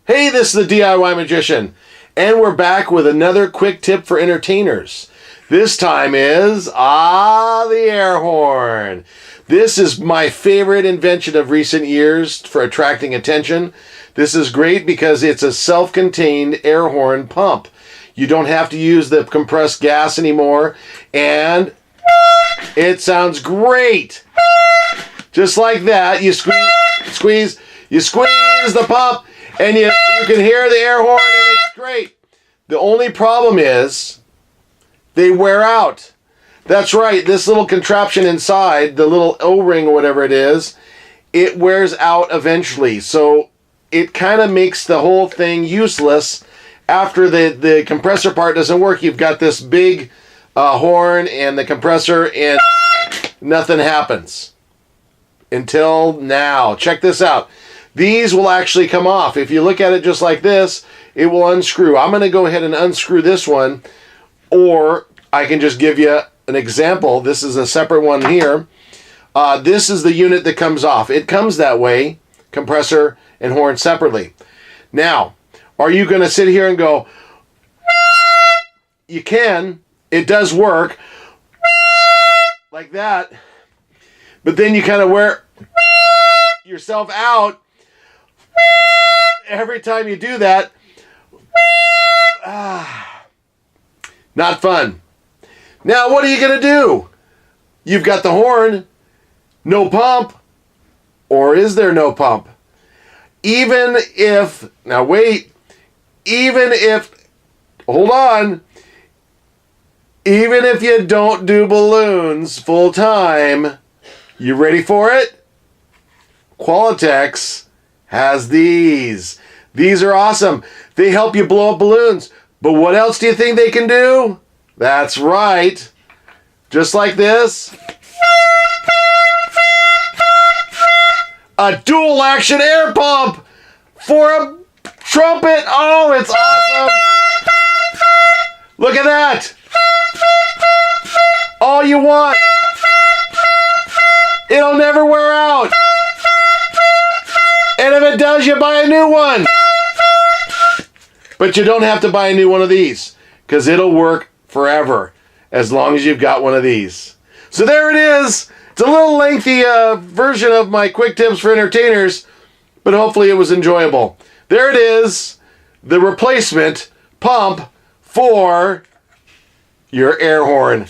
Hey, this is the DIY Magician, and we're back with another quick tip for entertainers. This time is, the air horn. This is my favorite invention of recent years for attracting attention. This is great because it's a self-contained air horn pump. You don't have to use the compressed gas anymore, and it sounds great. Just like that, you squeeze the pump, and you can hear the air horn, and it's great. The only problem is they wear out. That's right, this little contraption inside, the little O-ring or whatever it is, it wears out eventually. So it kind of makes the whole thing useless. After the compressor part doesn't work, you've got this big horn and the compressor, and nothing happens. Until now. Check this out. These will actually come off. If you look at it just like this, it will unscrew. I'm going to go ahead and unscrew this one, or I can just give you an example. This is a separate one here. This is the unit that comes off. It comes that way, compressor and horn separately. Now, are you going to sit here and go, you can, it does work, like that, but then you kind of wear yourself out every time you do that. Not fun. Now, what are you going to do? You've got the horn, no pump, or is there no pump? Even if, now wait, even if, hold on, even if you don't do balloons full time, you ready for it? Qualitex has these. These are awesome. They help you blow up balloons. But what else do you think they can do? That's right. Just like this. A dual action air pump for a trumpet. Oh, it's awesome. Look at that. All you want. It'll never wear out. And if it does, you buy a new one. But you don't have to buy a new one of these, because it'll work forever as long as you've got one of these. So there it is. It's a little lengthy version of my quick tips for entertainers, but hopefully it was enjoyable. There it is, the replacement pump for your air horn.